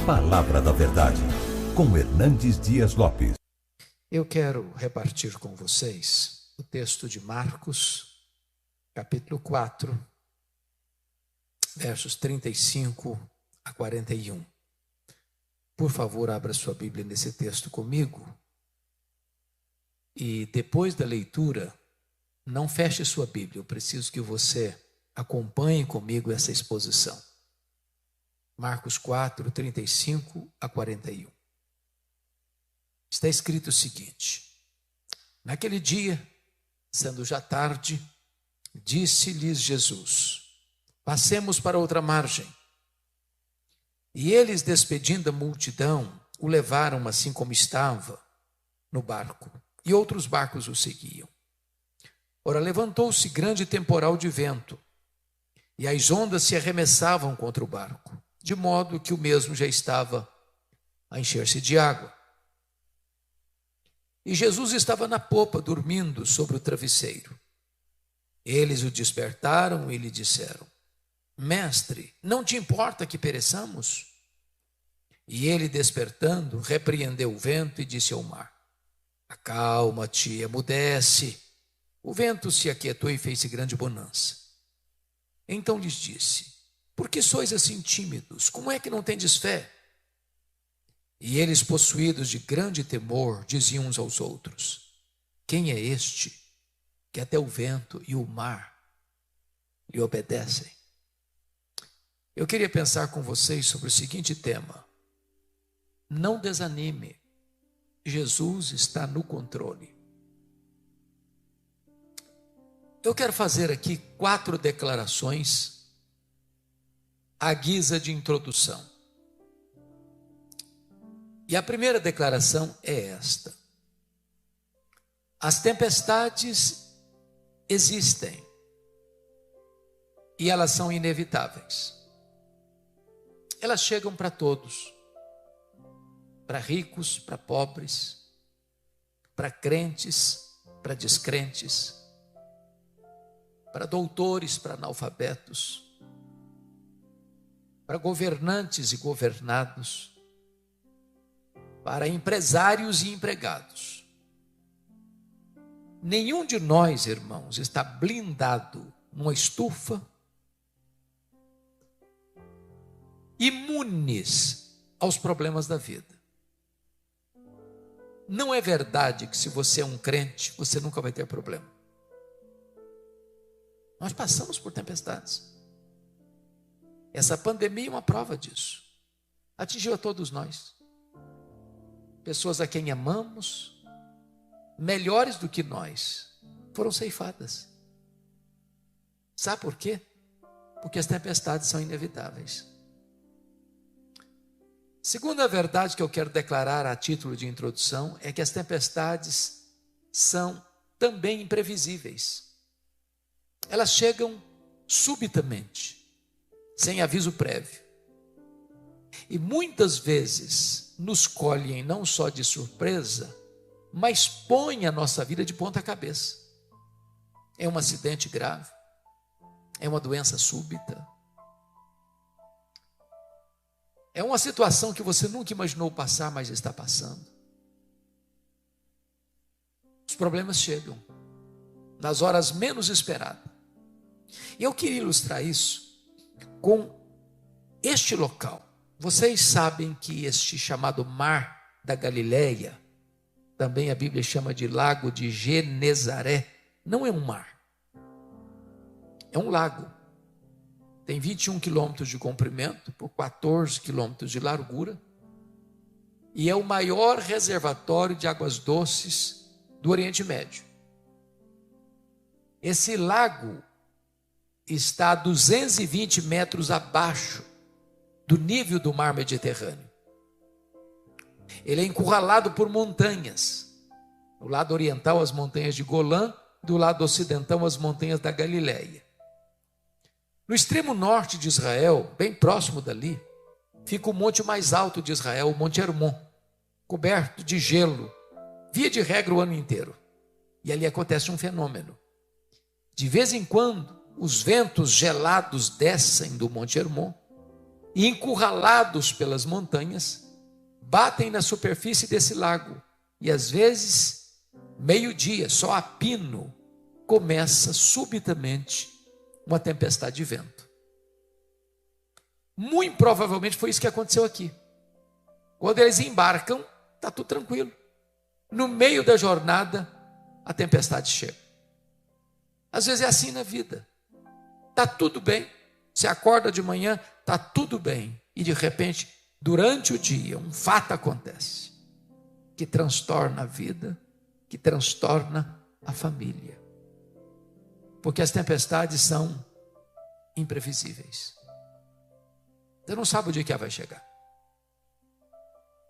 Palavra da Verdade, com Hernandes Dias Lopes. Eu quero repartir com vocês o texto de Marcos, capítulo 4, versos 35 a 41. Por favor, abra sua Bíblia nesse texto comigo. E depois da leitura, não feche sua Bíblia. Eu preciso que você acompanhe comigo essa exposição. Marcos 4, 35 a 41. Está escrito o seguinte: naquele dia, sendo já tarde, disse-lhes Jesus: passemos para outra margem. E eles, despedindo a multidão, o levaram assim como estava no barco, e outros barcos o seguiam. Ora, levantou-se grande temporal de vento, e as ondas se arremessavam contra o barco, de modo que o mesmo já estava a encher-se de água. E Jesus estava na popa, dormindo sobre o travesseiro. Eles o despertaram e lhe disseram: Mestre, não te importa que pereçamos? E ele, despertando, repreendeu o vento e disse ao mar: acalma-te, emudece. O vento se aquietou e fez-se grande bonança. Então lhes disse: por que sois assim tímidos? Como é que não tendes fé? E eles, possuídos de grande temor, diziam uns aos outros: quem é este que até o vento e o mar lhe obedecem? Eu queria pensar com vocês sobre o seguinte tema: não desanime, Jesus está no controle. Eu quero fazer aqui 4 declarações à guisa de introdução. E a primeira declaração é esta: as tempestades existem e elas são inevitáveis. Elas chegam para todos, para ricos, para pobres, para crentes, para descrentes, para doutores, para analfabetos, para governantes e governados, para empresários e empregados. Nenhum de nós, irmãos, está blindado numa estufa, imunes aos problemas da vida. Não é verdade que se você é um crente, você nunca vai ter problema. Nós passamos por tempestades. Essa pandemia é uma prova disso. Atingiu a todos nós. Pessoas a quem amamos, melhores do que nós, foram ceifadas. Sabe por quê? Porque as tempestades são inevitáveis. Segunda verdade que eu quero declarar a título de introdução é que as tempestades são também imprevisíveis. Elas chegam subitamente, sem aviso prévio. E muitas vezes nos colhem não só de surpresa, mas põem a nossa vida de ponta cabeça. É um acidente grave, é uma doença súbita, é uma situação que você nunca imaginou passar, mas está passando. Os problemas chegam nas horas menos esperadas. E eu queria ilustrar isso com este local. Vocês sabem que este chamado Mar da Galileia, também a Bíblia chama de Lago de Genezaré, não é um mar, é um lago. Tem 21 quilômetros de comprimento por 14 quilômetros de largura e é o maior reservatório de águas doces do Oriente Médio. Esse lago está a 220 metros abaixo do nível do mar Mediterrâneo. Ele é encurralado por montanhas. Do lado oriental, as montanhas de Golã, do lado ocidental, as montanhas da Galileia. No extremo norte de Israel, bem próximo dali, fica o monte mais alto de Israel, o Monte Hermon, coberto de gelo, via de regra o ano inteiro. E ali acontece um fenômeno. De vez em quando, os ventos gelados descem do Monte Hermon e, encurralados pelas montanhas, batem na superfície desse lago. E às vezes, meio-dia, só a pino, começa subitamente uma tempestade de vento. Muito provavelmente foi isso que aconteceu aqui. Quando eles embarcam, está tudo tranquilo. No meio da jornada, a tempestade chega. Às vezes é assim na vida. Está tudo bem. Você acorda de manhã, está tudo bem. E de repente, durante o dia, um fato acontece que transtorna a vida, que transtorna a família. Porque as tempestades são imprevisíveis. Você não sabe o dia que ela vai chegar.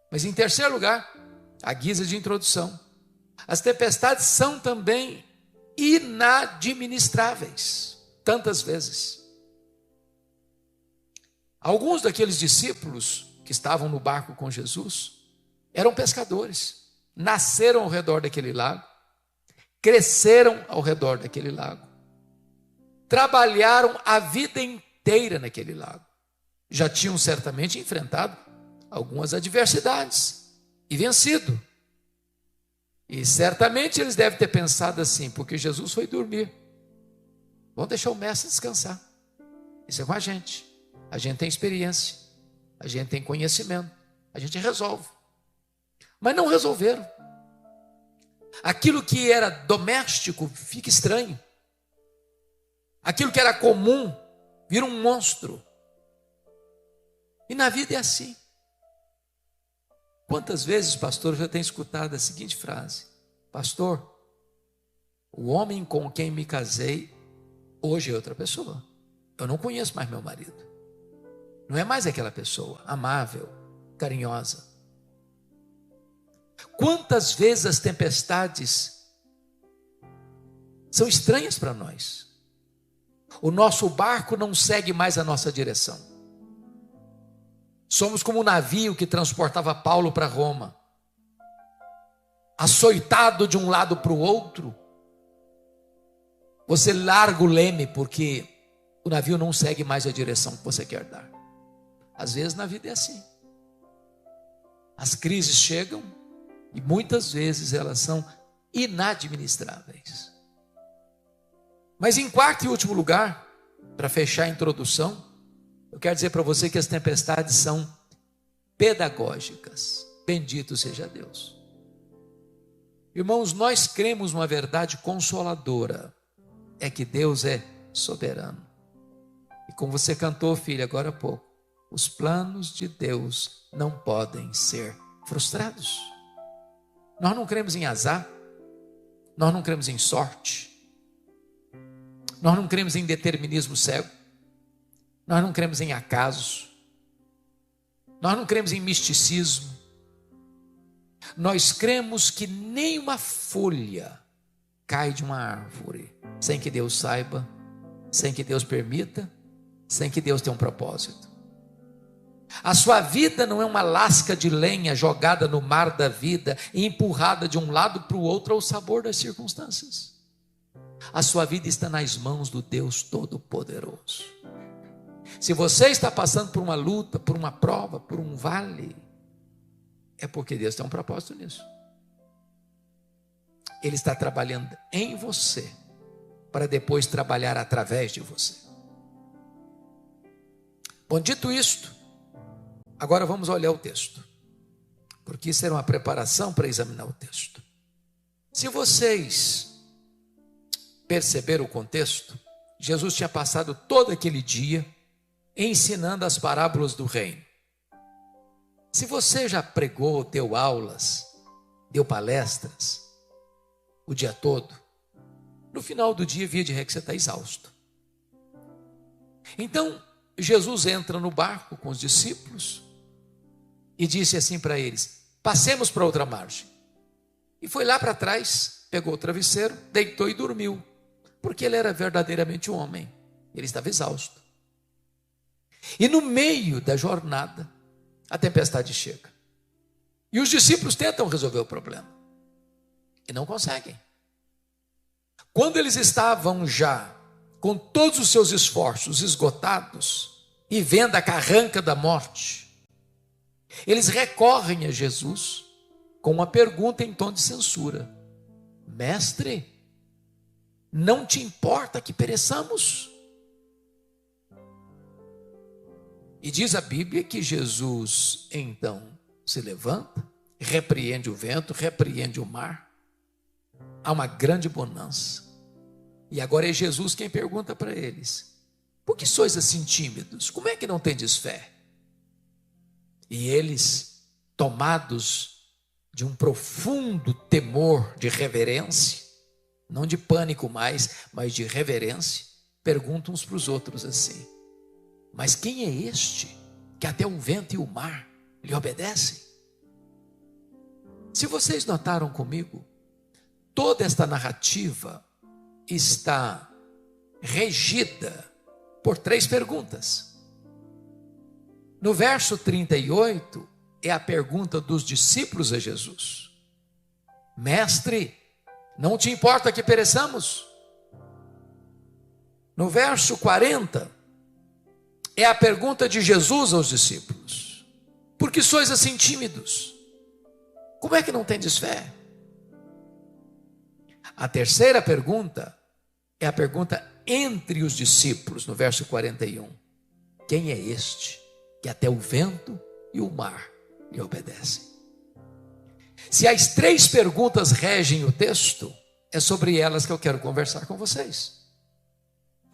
Mas em terceiro lugar, a guisa de introdução, as tempestades são também inadministráveis, tantas vezes. Alguns daqueles discípulos que estavam no barco com Jesus eram pescadores, nasceram ao redor daquele lago, cresceram ao redor daquele lago, trabalharam a vida inteira naquele lago, já tinham certamente enfrentado algumas adversidades e vencido. E certamente eles devem ter pensado assim, porque Jesus foi dormir, vamos deixar o mestre descansar. Isso é com a gente tem experiência, a gente tem conhecimento, a gente resolve. Mas não resolveram. Aquilo que era doméstico fica estranho, aquilo que era comum vira um monstro. E na vida é assim. Quantas vezes, pastor, eu já tenho escutado a seguinte frase: pastor, o homem com quem me casei hoje é outra pessoa. Eu não conheço mais meu marido. Não é mais aquela pessoa amável, carinhosa. Quantas vezes as tempestades são estranhas para nós. O nosso barco não segue mais a nossa direção. Somos como um navio que transportava Paulo para Roma, açoitado de um lado para o outro. Você larga o leme porque o navio não segue mais a direção que você quer dar. Às vezes na vida é assim. As crises chegam e muitas vezes elas são inadministráveis. Mas em quarto e último lugar, para fechar a introdução, eu quero dizer para você que as tempestades são pedagógicas. Bendito seja Deus. Irmãos, nós cremos uma verdade consoladora, é que Deus é soberano. E como você cantou, filha, agora há pouco, os planos de Deus não podem ser frustrados. Nós não cremos em azar, nós não cremos em sorte, nós não cremos em determinismo cego, nós não cremos em acaso, nós não cremos em misticismo. Nós cremos que nem uma folha cai de uma árvore sem que Deus saiba, sem que Deus permita, sem que Deus tenha um propósito. A sua vida não é uma lasca de lenha jogada no mar da vida e empurrada de um lado para o outro ao sabor das circunstâncias. A sua vida está nas mãos do Deus Todo-Poderoso. Se você está passando por uma luta, por uma prova, por um vale, é porque Deus tem um propósito nisso. Ele está trabalhando em você para depois trabalhar através de você. Bom, dito isto, agora vamos olhar o texto, porque isso era uma preparação para examinar o texto. Se vocês perceberam o contexto, Jesus tinha passado todo aquele dia ensinando as parábolas do reino. Se você já pregou, deu aulas, deu palestras o dia todo, no final do dia, via de regra, você está exausto. Então, Jesus entra no barco com os discípulos e disse assim para eles: passemos para outra margem. E foi lá para trás, pegou o travesseiro, deitou e dormiu, porque ele era verdadeiramente um homem, ele estava exausto. E no meio da jornada, a tempestade chega. E os discípulos tentam resolver o problema e não conseguem. Quando eles estavam já com todos os seus esforços esgotados, e vendo a carranca da morte, eles recorrem a Jesus com uma pergunta em tom de censura: Mestre, não te importa que pereçamos? E diz a Bíblia que Jesus então se levanta, repreende o vento, repreende o mar. Há uma grande bonança. E agora é Jesus quem pergunta para eles: por que sois assim tímidos? Como é que não tendes fé? E eles, tomados de um profundo temor, de reverência, não de pânico mais, mas de reverência, perguntam uns para os outros assim: mas quem é este que até o vento e o mar lhe obedecem? Se vocês notaram comigo, toda esta narrativa está regida por 3 perguntas. No verso 38, é a pergunta dos discípulos a Jesus: Mestre, não te importa que pereçamos? No verso 40, é a pergunta de Jesus aos discípulos: por que sois assim tímidos? Como é que não tendes fé? A terceira pergunta é a pergunta entre os discípulos, no verso 41. Quem é este que até o vento e o mar lhe obedecem? Se as 3 perguntas regem o texto, é sobre elas que eu quero conversar com vocês.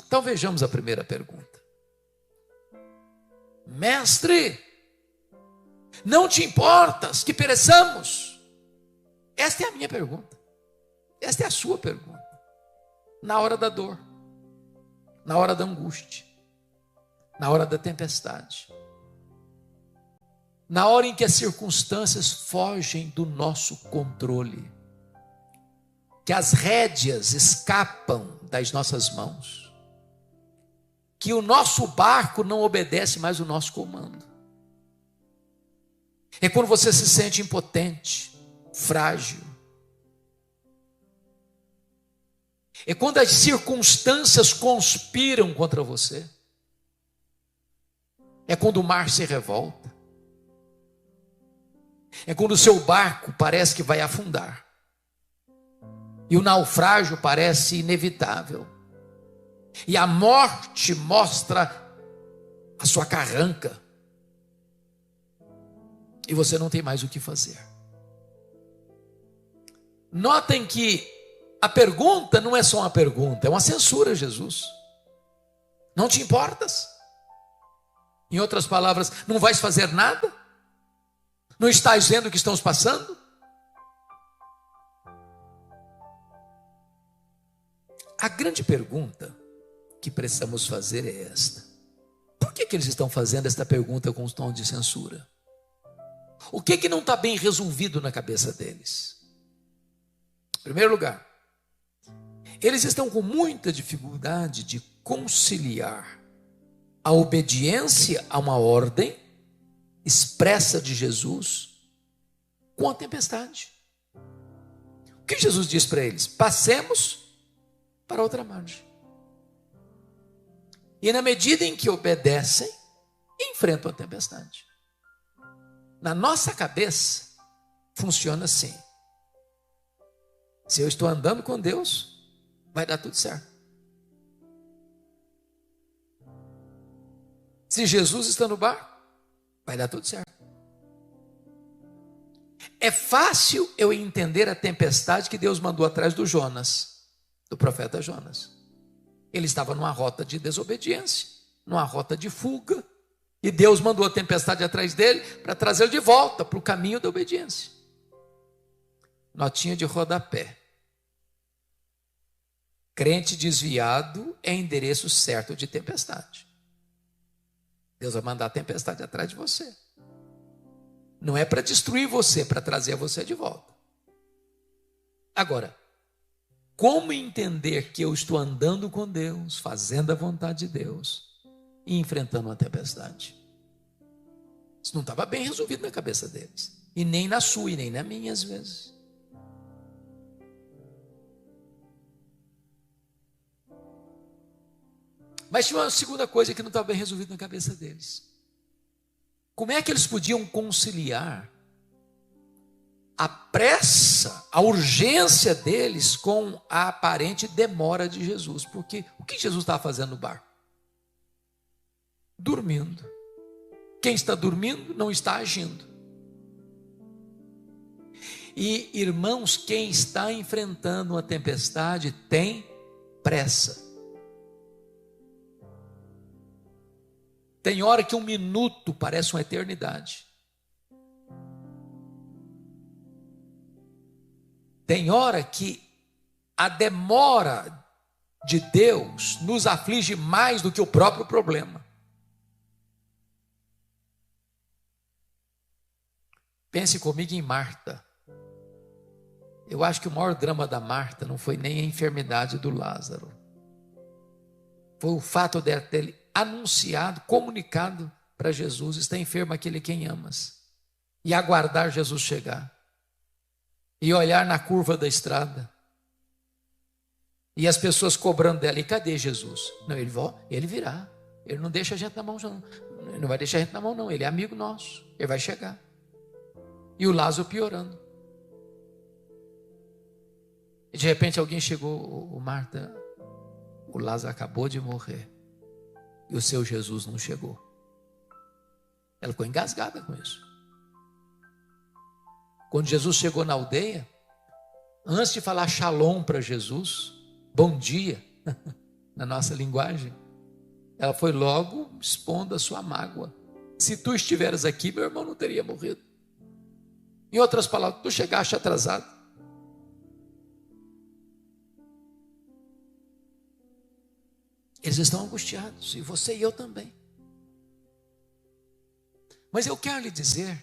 Então vejamos a primeira pergunta: Mestre, não te importas que pereçamos? Esta é a minha pergunta. Esta é a sua pergunta. Na hora da dor, na hora da angústia, na hora da tempestade, na hora em que as circunstâncias fogem do nosso controle, que as rédeas escapam das nossas mãos, que o nosso barco não obedece mais o nosso comando. É quando você se sente impotente, frágil. É quando as circunstâncias conspiram contra você. É quando o mar se revolta. É quando o seu barco parece que vai afundar. E o naufrágio parece inevitável. E a morte mostra a sua carranca. E você não tem mais o que fazer. Notem que a pergunta não é só uma pergunta, é uma censura a Jesus. Não te importas? Em outras palavras, não vais fazer nada? Não estás vendo o que estamos passando? A grande pergunta que precisamos fazer é esta: por que eles estão fazendo esta pergunta com um tom de censura? O que não está bem resolvido na cabeça deles? Em primeiro lugar, eles estão com muita dificuldade de conciliar a obediência a uma ordem expressa de Jesus com a tempestade. O que Jesus diz para eles? Passemos para outra margem. E na medida em que obedecem, enfrentam a tempestade. Na nossa cabeça, funciona assim: se eu estou andando com Deus, vai dar tudo certo. Se Jesus está no barco, vai dar tudo certo. É fácil eu entender a tempestade que Deus mandou atrás do Jonas, do profeta Jonas. Ele estava numa rota de desobediência, numa rota de fuga, e Deus mandou a tempestade atrás dele para trazê-lo de volta para o caminho da obediência. Notinha de rodapé: crente desviado é endereço certo de tempestade. Deus vai mandar a tempestade atrás de você. Não é para destruir você, é para trazer você de volta. Agora, como entender que eu estou andando com Deus, fazendo a vontade de Deus e enfrentando uma tempestade? Isso não estava bem resolvido na cabeça deles. E nem na sua, e nem na minha às vezes. Mas tinha uma segunda coisa que não estava bem resolvida na cabeça deles. Como é que eles podiam conciliar a pressa, a urgência deles com a aparente demora de Jesus? Porque o que Jesus estava fazendo no barco? Dormindo. Quem está dormindo não está agindo. E, irmãos, quem está enfrentando uma tempestade tem pressa. Tem hora que um minuto parece uma eternidade. Tem hora que a demora de Deus nos aflige mais do que o próprio problema. Pense comigo em Marta. Eu acho que o maior drama da Marta não foi nem a enfermidade do Lázaro. Foi o fato dela ter anunciado, comunicado para Jesus: está enfermo aquele quem amas. E aguardar Jesus chegar. E olhar na curva da estrada. E as pessoas cobrando dela: e cadê Jesus? Não, ele virá. Ele não deixa a gente na mão, não. Ele não vai deixar a gente na mão, não. Ele é amigo nosso. Ele vai chegar. E o Lázaro piorando. E de repente alguém chegou: Marta, o Lázaro acabou de morrer. E o seu Jesus não chegou. Ela ficou engasgada com isso. Quando Jesus chegou na aldeia, antes de falar shalom para Jesus, bom dia, na nossa linguagem, ela foi logo expondo a sua mágoa. Se tu estiveras aqui, meu irmão não teria morrido. Em outras palavras, tu chegaste atrasado. Eles estão angustiados, e você e eu também. Mas eu quero lhe dizer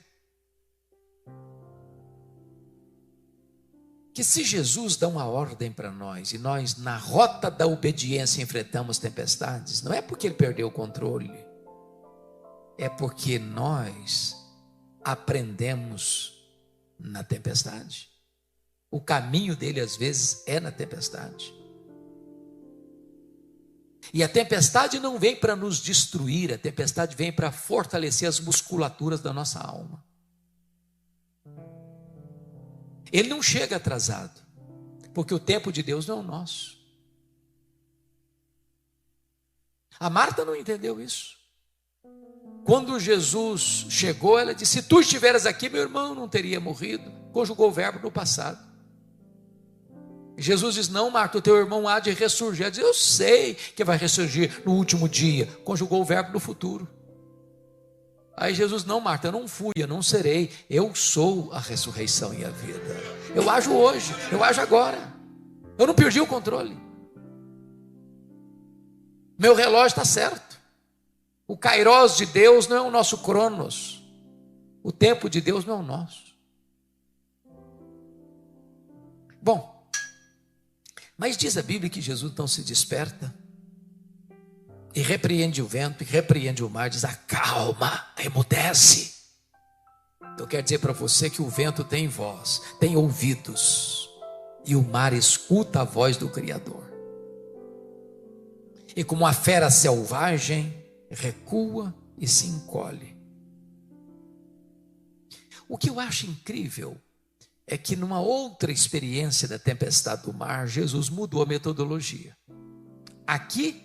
que se Jesus dá uma ordem para nós, e nós na rota da obediência enfrentamos tempestades, não é porque ele perdeu o controle, é porque nós aprendemos na tempestade. O caminho dele às vezes é na tempestade. E a tempestade não vem para nos destruir, a tempestade vem para fortalecer as musculaturas da nossa alma. Ele não chega atrasado, porque o tempo de Deus não é o nosso. A Marta não entendeu isso. Quando Jesus chegou, ela disse: se tu estiveras aqui, meu irmão não teria morrido. Conjugou o verbo no passado. Jesus diz: não, Marta, o teu irmão há de ressurgir. Ela diz: eu sei que vai ressurgir no último dia. Conjugou o verbo no futuro. Aí Jesus: não, Marta, eu não fui, eu não serei. Eu sou a ressurreição e a vida. Eu ajo hoje, eu ajo agora. Eu não perdi o controle. Meu relógio está certo. O kairos de Deus não é o nosso cronos. O tempo de Deus não é o nosso. Bom, mas diz a Bíblia que Jesus então se desperta e repreende o vento, e repreende o mar, diz: acalma, emudece. Eu quero dizer para você que o vento tem voz, tem ouvidos, e o mar escuta a voz do Criador. E como a fera selvagem, recua e se encolhe. O que eu acho incrível é que numa outra experiência da tempestade do mar, Jesus mudou a metodologia. Aqui,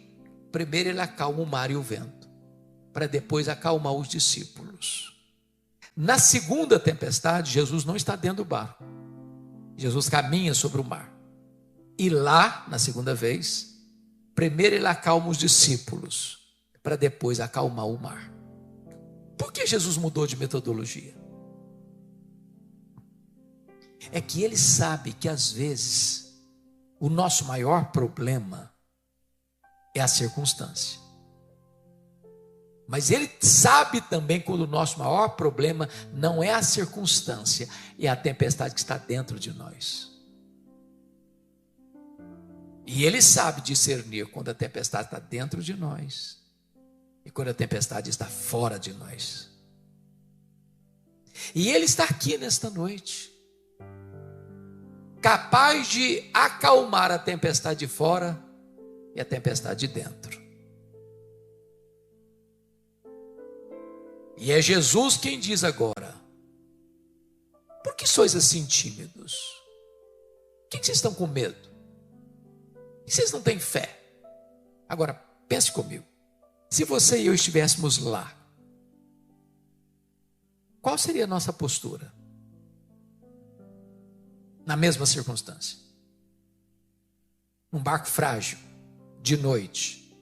primeiro ele acalma o mar e o vento, para depois acalmar os discípulos. Na segunda tempestade, Jesus não está dentro do barco. Jesus caminha sobre o mar. E lá, na segunda vez, primeiro ele acalma os discípulos, para depois acalmar o mar. Por que Jesus mudou de metodologia? É que ele sabe que às vezes o nosso maior problema é a circunstância. Mas ele sabe também quando o nosso maior problema não é a circunstância, é a tempestade que está dentro de nós. E ele sabe discernir quando a tempestade está dentro de nós e quando a tempestade está fora de nós. E ele está aqui nesta noite, capaz de acalmar a tempestade de fora e a tempestade de dentro. E é Jesus quem diz agora: por que sois assim tímidos? Por que vocês estão com medo? Por que vocês não têm fé? Agora, pense comigo. Se você e eu estivéssemos lá, qual seria a nossa postura? Na mesma circunstância. Num barco frágil, de noite.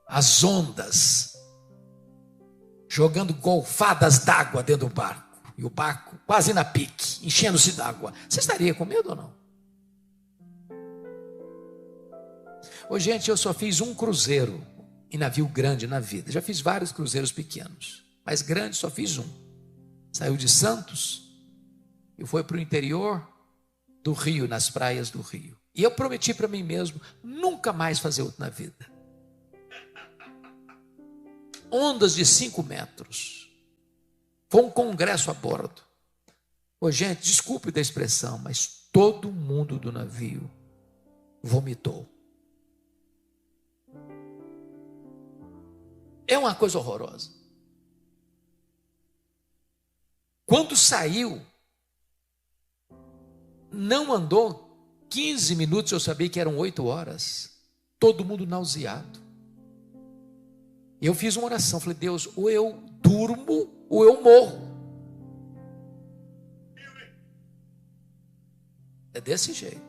As ondas jogando golfadas d'água dentro do barco. E o barco quase na pique, enchendo-se d'água. Você estaria com medo ou não? Ô, gente, eu só fiz um cruzeiro em navio grande na vida. Já fiz vários cruzeiros pequenos, mas grande só fiz um. Saiu de Santos e foi para o interior do Rio, nas praias do Rio. E eu prometi para mim mesmo nunca mais fazer outro na vida. Ondas de 5 metros. Foi um congresso a bordo. Ô, gente, desculpe da expressão, mas todo mundo do navio vomitou. É uma coisa horrorosa. Quando saiu, não andou 15 minutos, eu sabia que eram 8 horas. Todo mundo nauseado. Eu fiz uma oração, falei: Deus, ou eu durmo ou eu morro. É desse jeito.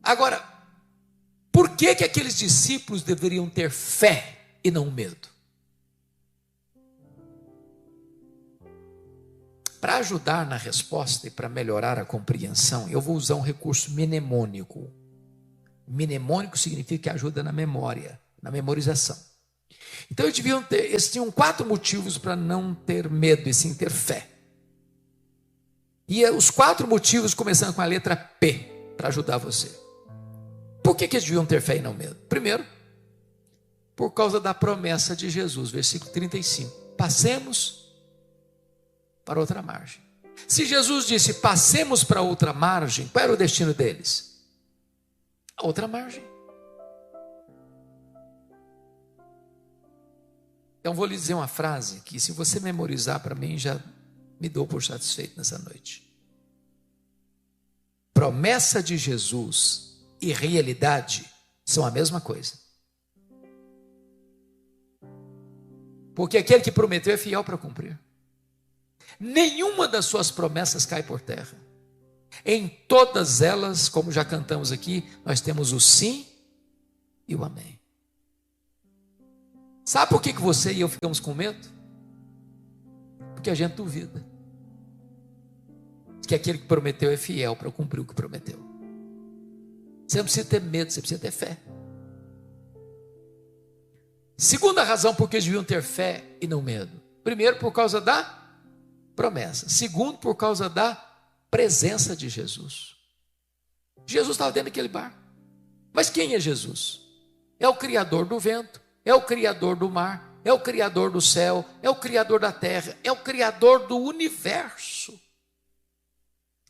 Agora, por que aqueles discípulos deveriam ter fé e não medo? Para ajudar na resposta e para melhorar a compreensão, eu vou usar um recurso mnemônico. Mnemônico significa que ajuda na memória, na memorização. Então eles tinham 4 motivos para não ter medo e sim ter fé. E os 4 motivos começando com a letra P, para ajudar você. Por que eles deviam ter fé e não medo? Primeiro, por causa da promessa de Jesus, versículo 35. Passemos para outra margem. Se Jesus disse passemos para outra margem, qual era o destino deles? A outra margem. Então vou lhe dizer uma frase que, se você memorizar para mim, já me dou por satisfeito nessa noite. Promessa de Jesus e realidade são a mesma coisa. Porque aquele que prometeu é fiel para cumprir. Nenhuma das suas promessas cai por terra. Em todas elas, como já cantamos aqui, nós temos o sim e o amém. Sabe por que você e eu ficamos com medo? Porque a gente duvida que aquele que prometeu é fiel para cumprir o que prometeu. Você não precisa ter medo, você precisa ter fé. Segunda razão por que eles deviam ter fé e não medo. Primeiro, por causa da promessa. Segundo, por causa da presença de Jesus. Jesus estava dentro daquele barco. Mas quem é Jesus? É o Criador do vento, é o Criador do mar, é o Criador do céu, é o Criador da terra, é o Criador do universo.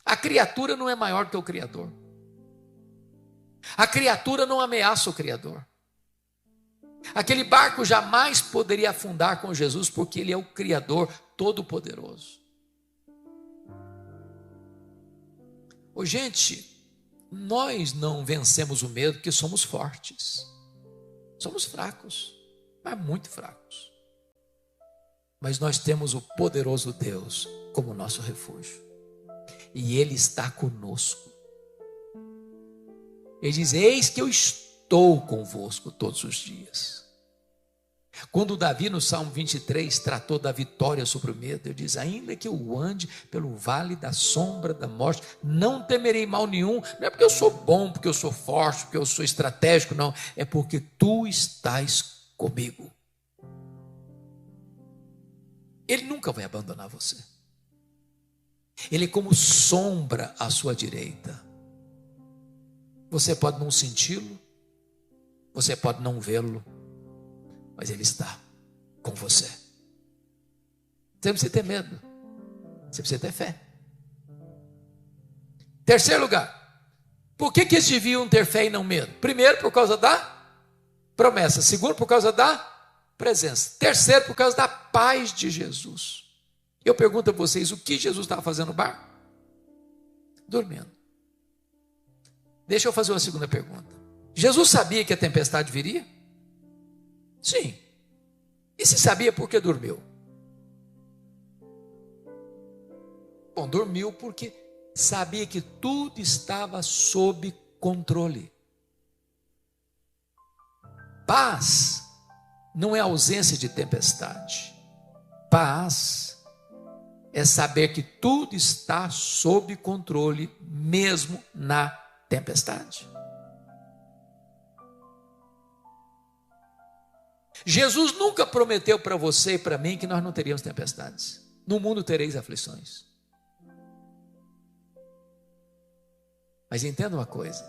A criatura não é maior que o Criador. A criatura não ameaça o Criador. Aquele barco jamais poderia afundar com Jesus, porque Ele é o Criador Todo-Poderoso. Ô, gente, nós não vencemos o medo porque somos fortes. Somos fracos, mas muito fracos. Mas nós temos o poderoso Deus como nosso refúgio. E Ele está conosco. Ele diz: eis que eu estou convosco todos os dias. Quando Davi, no Salmo 23, tratou da vitória sobre o medo, ele diz: ainda que eu ande pelo vale da sombra da morte, não temerei mal nenhum. Não é porque eu sou bom, porque eu sou forte, porque eu sou estratégico, não. É porque tu estás comigo. Ele nunca vai abandonar você. Ele é como sombra à sua direita. Você pode não senti-lo, você pode não vê-lo, mas Ele está com você. Você não precisa ter medo, você precisa ter fé. Terceiro lugar, por que eles deviam ter fé e não medo? Primeiro, por causa da promessa. Segundo, por causa da presença. Terceiro, por causa da paz de Jesus. Eu pergunto a vocês, o que Jesus estava fazendo no barco? Dormindo. Deixa eu fazer uma segunda pergunta. Jesus sabia que a tempestade viria? Sim. E se sabia, por que dormiu? Bom, dormiu porque sabia que tudo estava sob controle. Paz não é ausência de tempestade. Paz é saber que tudo está sob controle, mesmo na tempestade. Jesus nunca prometeu para você e para mim que nós não teríamos tempestades. No mundo tereis aflições. Mas entenda uma coisa,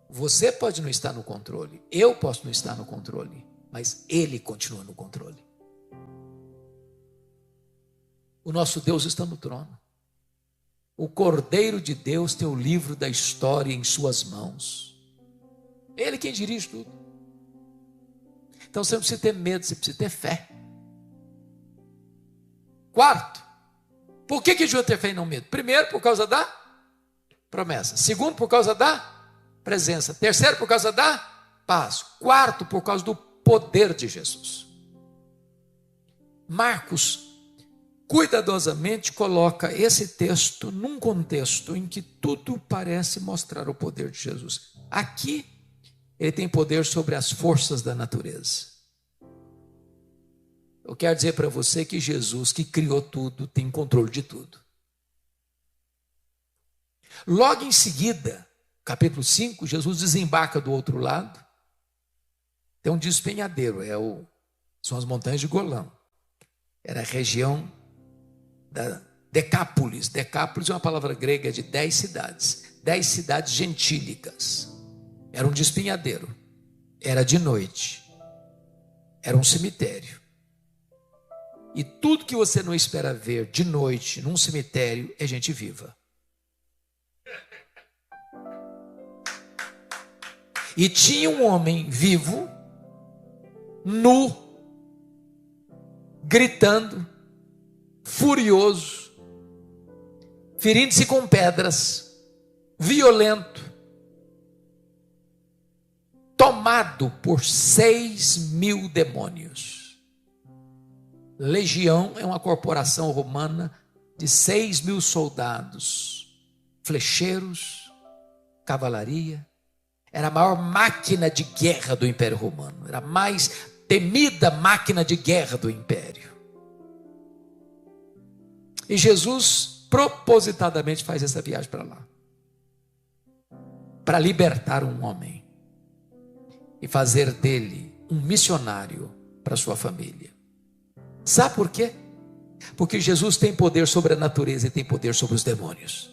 você pode não estar no controle, eu posso não estar no controle, mas Ele continua no controle. O nosso Deus está no trono. O Cordeiro de Deus tem o livro da história em suas mãos. Ele quem dirige tudo. Então você não precisa ter medo, você precisa ter fé. Quarto, por que devia ter fé e não medo? Primeiro, por causa da promessa. Segundo, por causa da presença. Terceiro, por causa da paz. Quarto, por causa do poder de Jesus. Marcos cuidadosamente coloca esse texto num contexto em que tudo parece mostrar o poder de Jesus. Aqui, ele tem poder sobre as forças da natureza. Eu quero dizer para você que Jesus, que criou tudo, tem controle de tudo. Logo em seguida, capítulo 5, Jesus desembarca do outro lado. Tem um despenhadeiro, são as montanhas de Golã. Era a região da Decápolis. Decápolis é uma palavra grega de 10 cidades. 10 cidades gentílicas. Era um despenhadeiro. Era de noite. Era um cemitério. E tudo que você não espera ver de noite num cemitério é gente viva. E tinha um homem vivo, nu, gritando, furioso, ferindo-se com pedras, violento, tomado por 6.000 demônios. Legião é uma corporação romana de 6.000 soldados, flecheiros, cavalaria. Era a maior máquina de guerra do Império Romano. Era a mais temida máquina de guerra do Império. E Jesus propositadamente faz essa viagem para lá. Para libertar um homem. E fazer dele um missionário para sua família. Sabe por quê? Porque Jesus tem poder sobre a natureza e tem poder sobre os demônios.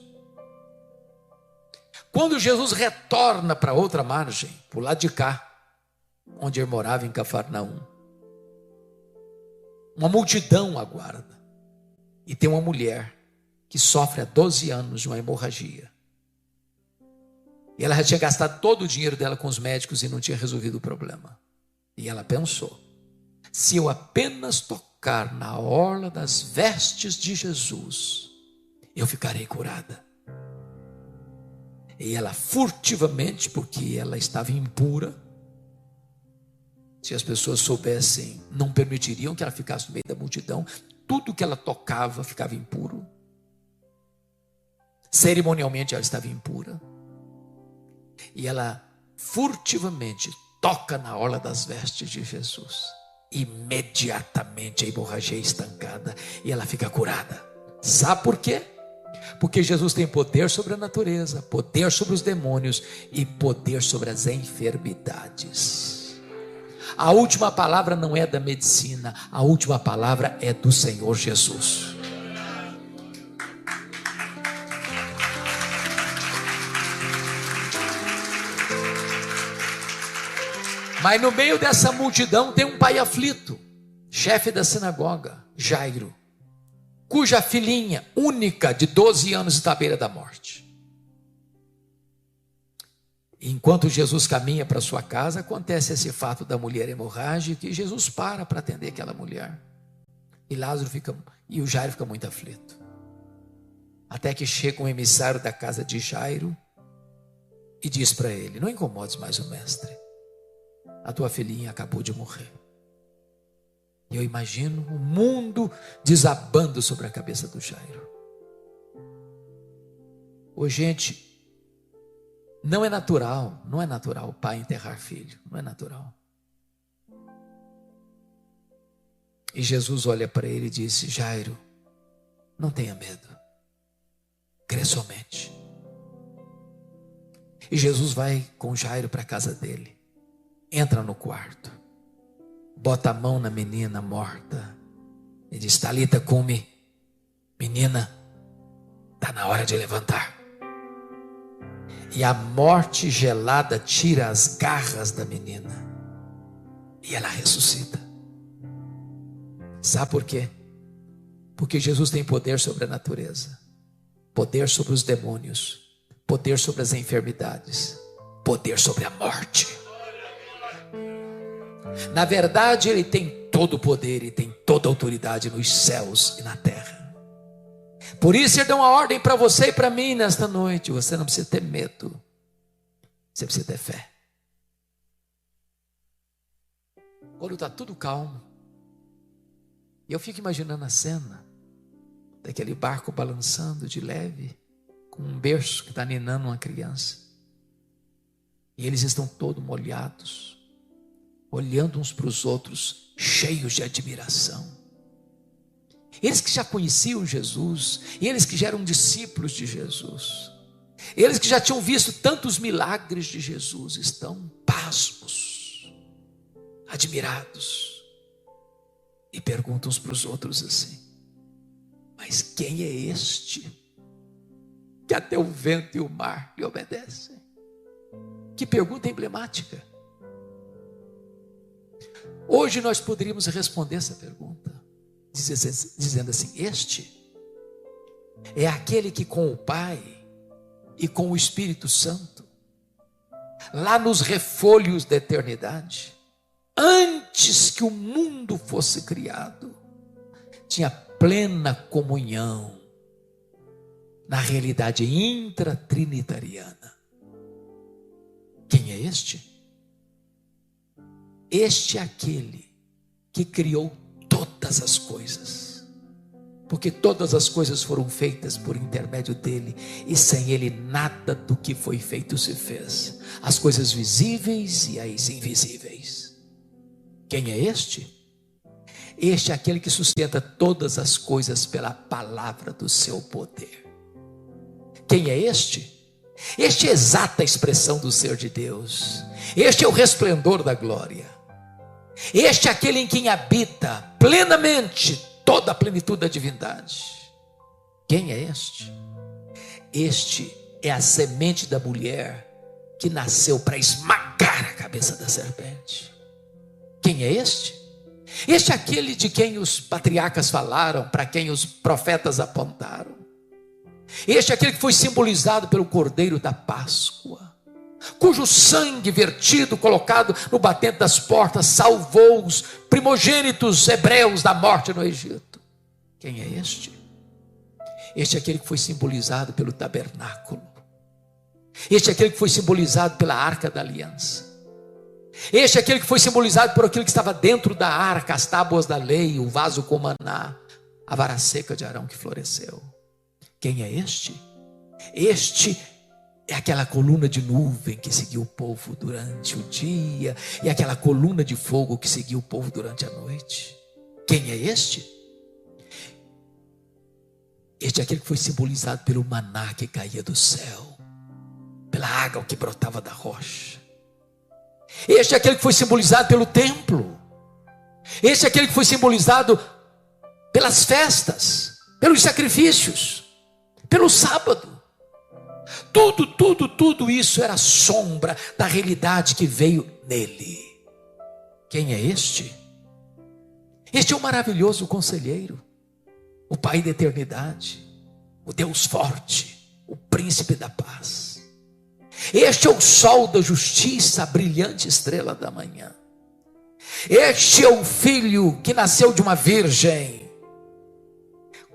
Quando Jesus retorna para outra margem, para o lado de cá, onde ele morava em Cafarnaum, uma multidão aguarda. E tem uma mulher que sofre há 12 anos de uma hemorragia. E ela já tinha gastado todo o dinheiro dela com os médicos e não tinha resolvido o problema. E ela pensou, se eu apenas tocar na orla das vestes de Jesus, eu ficarei curada. E ela furtivamente, porque ela estava impura, se as pessoas soubessem, não permitiriam que ela ficasse no meio da multidão, tudo que ela tocava ficava impuro. Cerimonialmente ela estava impura. E ela furtivamente toca na orla das vestes de Jesus. Imediatamente a hemorragia é estancada e ela fica curada. Sabe por quê? Porque Jesus tem poder sobre a natureza, poder sobre os demônios e poder sobre as enfermidades. A última palavra não é da medicina, a última palavra é do Senhor Jesus. Mas no meio dessa multidão tem um pai aflito, chefe da sinagoga, Jairo, cuja filhinha única de 12 anos está à beira da morte. Enquanto Jesus caminha para sua casa, acontece esse fato da mulher hemorrágica, e Jesus para atender aquela mulher. E o Jairo fica muito aflito. Até que chega um emissário da casa de Jairo e diz para ele: não incomodes mais o mestre, a tua filhinha acabou de morrer. E eu imagino o mundo desabando sobre a cabeça do Jairo. Ô gente, não é natural o pai enterrar filho, não é natural. E Jesus olha para ele e disse: Jairo, não tenha medo, crê somente. E Jesus vai com Jairo para a casa dele, entra no quarto, bota a mão na menina morta e diz: Talita cumi, menina, está na hora de levantar. E a morte gelada tira as garras da menina e ela ressuscita. Sabe por quê? Porque Jesus tem poder sobre a natureza, poder sobre os demônios, poder sobre as enfermidades, poder sobre a morte. Na verdade, ele tem todo o poder e tem toda a autoridade nos céus e na terra. Por isso ele dá uma ordem para você e para mim nesta noite: você não precisa ter medo, você precisa ter fé. Quando está tudo calmo, e eu fico imaginando a cena daquele barco balançando de leve, com um berço que está ninando uma criança, e eles estão todos molhados, olhando uns para os outros, cheios de admiração. Eles que já conheciam Jesus, eles que já eram discípulos de Jesus, eles que já tinham visto tantos milagres de Jesus, estão pasmos, admirados, e perguntam uns para os outros assim: mas quem é este que até o vento e o mar lhe obedecem? Que pergunta emblemática. Hoje nós poderíamos responder essa pergunta dizendo assim: este é aquele que com o Pai e com o Espírito Santo, lá nos refolhos da eternidade, antes que o mundo fosse criado, tinha plena comunhão na realidade intratrinitariana. Quem é este? Este é aquele que criou todas as coisas, porque todas as coisas foram feitas por intermédio dele, e sem ele nada do que foi feito se fez, as coisas visíveis e as invisíveis. Quem é este? Este é aquele que sustenta todas as coisas pela palavra do seu poder. Quem é este? Este é a exata expressão do ser de Deus. Este é o resplendor da glória. Este é aquele em quem habita plenamente toda a plenitude da divindade. Quem é este? Este é a semente da mulher que nasceu para esmagar a cabeça da serpente. Quem é este? Este é aquele de quem os patriarcas falaram, para quem os profetas apontaram. Este é aquele que foi simbolizado pelo Cordeiro da Páscoa, cujo sangue vertido, colocado no batente das portas, salvou os primogênitos hebreus da morte no Egito. Quem é este? Este é aquele que foi simbolizado pelo tabernáculo. Este é aquele que foi simbolizado pela arca da aliança. Este é aquele que foi simbolizado por aquilo que estava dentro da arca, as tábuas da lei, o vaso com maná, a vara seca de Arão que floresceu. Quem é este? Este é aquela coluna de nuvem que seguiu o povo durante o dia, e aquela coluna de fogo que seguiu o povo durante a noite. Quem é este? Este é aquele que foi simbolizado pelo maná que caía do céu, pela água que brotava da rocha. Este é aquele que foi simbolizado pelo templo. Este é aquele que foi simbolizado pelas festas, pelos sacrifícios, pelo sábado. Tudo isso era sombra da realidade que veio nele. Quem é este? Este é o maravilhoso conselheiro, o Pai da eternidade, o Deus forte, o príncipe da paz. Este é o sol da justiça, a brilhante estrela da manhã. Este é o filho que nasceu de uma virgem,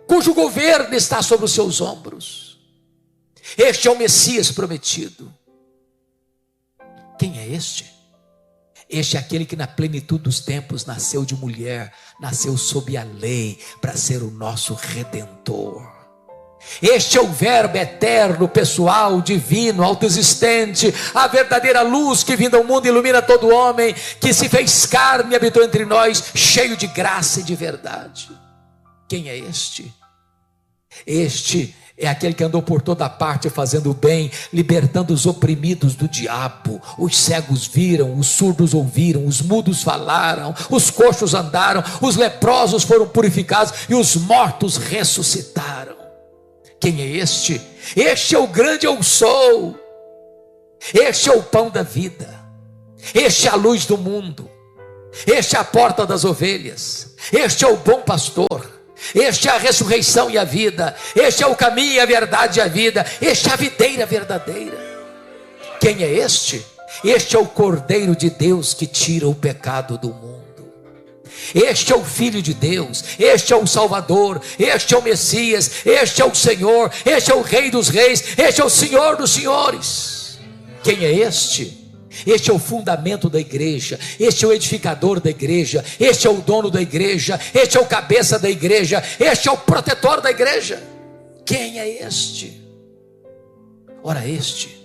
cujo governo está sobre os seus ombros. Este é o Messias prometido. Quem é este? Este é aquele que na plenitude dos tempos nasceu de mulher, nasceu sob a lei para ser o nosso Redentor. Este é o verbo eterno, pessoal, divino, autoexistente, a verdadeira luz que vindo ao mundo ilumina todo homem, que se fez carne e habitou entre nós, cheio de graça e de verdade. Quem é este? Este é aquele que andou por toda parte fazendo o bem, libertando os oprimidos do diabo. Os cegos viram, os surdos ouviram, os mudos falaram, os coxos andaram, os leprosos foram purificados e os mortos ressuscitaram. Quem é este? Este é o grande eu sou. Este é o pão da vida. Este é a luz do mundo. Este é a porta das ovelhas. Este é o bom pastor. Este é a ressurreição e a vida. Este é o caminho e a verdade e a vida. Este é a videira verdadeira. Quem é este? Este é o Cordeiro de Deus que tira o pecado do mundo. Este é o Filho de Deus, este é o Salvador, este é o Messias, este é o Senhor, este é o Rei dos Reis, este é o Senhor dos Senhores. Quem é este? Este é o fundamento da igreja, este é o edificador da igreja, este é o dono da igreja, este é o cabeça da igreja, este é o protetor da igreja. Quem é este? Ora, este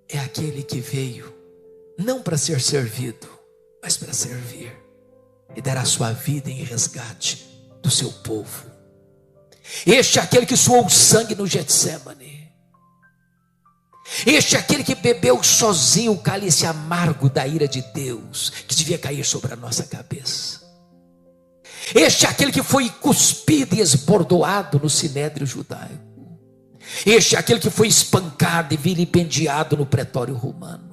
é aquele que veio não para ser servido, mas para servir e dar a sua vida em resgate do seu povo. Este é aquele que suou sangue no Getsemane. Este é aquele que bebeu sozinho o cálice amargo da ira de Deus, que devia cair sobre a nossa cabeça. Este é aquele que foi cuspido e esbordoado no sinédrio judaico. Este é aquele que foi espancado e vilipendiado no pretório romano.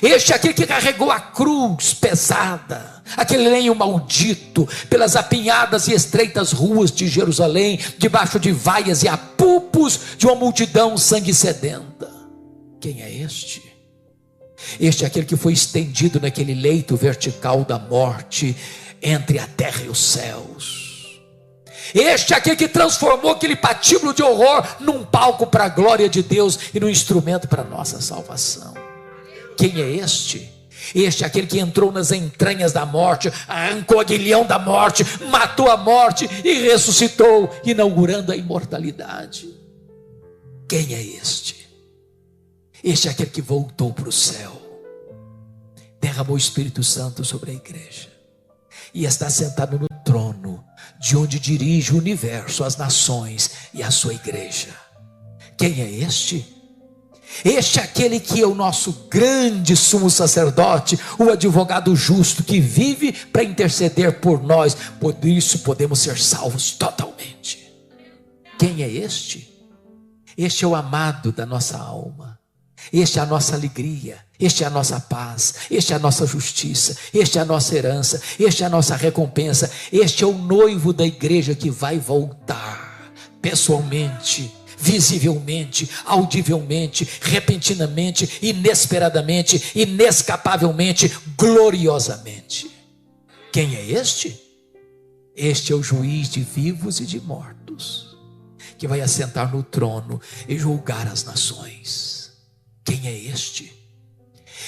Este é aquele que carregou a cruz pesada, aquele lenho maldito, pelas apinhadas e estreitas ruas de Jerusalém, debaixo de vaias e apupos de uma multidão sangue sedenta. Quem é este? Este é aquele que foi estendido naquele leito vertical da morte, entre a terra e os céus. Este é aquele que transformou aquele patíbulo de horror num palco para a glória de Deus e num instrumento para a nossa salvação. Quem é este? Este é aquele que entrou nas entranhas da morte, arrancou o aguilhão da morte, matou a morte e ressuscitou, inaugurando a imortalidade. Quem é este? Este é aquele que voltou para o céu, derramou o Espírito Santo sobre a igreja e está sentado no trono, de onde dirige o universo, as nações e a sua igreja. Quem é este? Este é aquele que é o nosso grande sumo sacerdote, o advogado justo que vive para interceder por nós, por isso podemos ser salvos totalmente. Quem é este? Este é o amado da nossa alma, este é a nossa alegria, este é a nossa paz, este é a nossa justiça, este é a nossa herança, este é a nossa recompensa, este é o noivo da igreja que vai voltar pessoalmente, visivelmente, audivelmente, repentinamente, inesperadamente, inescapavelmente, gloriosamente. Quem é este? Este é o juiz de vivos e de mortos, que vai assentar no trono e julgar as nações. Quem é este?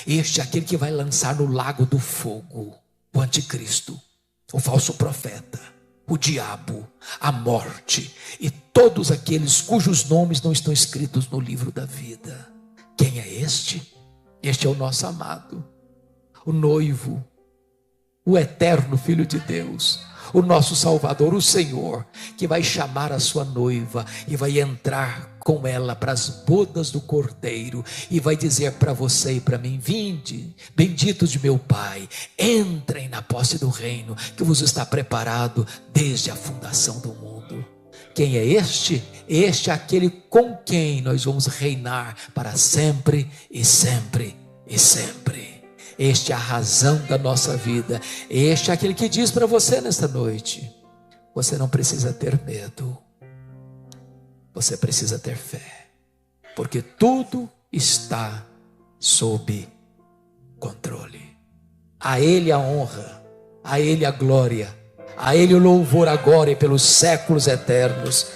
Este é aquele que vai lançar no lago do fogo o anticristo, o falso profeta, o diabo, a morte e todos aqueles cujos nomes não estão escritos no livro da vida. Quem é este? Este é o nosso amado, o noivo, o eterno Filho de Deus, o nosso Salvador, o Senhor, que vai chamar a sua noiva e vai entrar com ela para as bodas do Cordeiro e vai dizer para você e para mim: vinde, benditos de meu Pai, entrem na posse do reino que vos está preparado desde a fundação do mundo. Quem é este? Este é aquele com quem nós vamos reinar para sempre e sempre e sempre. Este é a razão da nossa vida. Este é aquele que diz para você nesta noite: você não precisa ter medo, você precisa ter fé. porque tudo está sob controle. A Ele a honra, a Ele a glória, a Ele o louvor agora e pelos séculos eternos.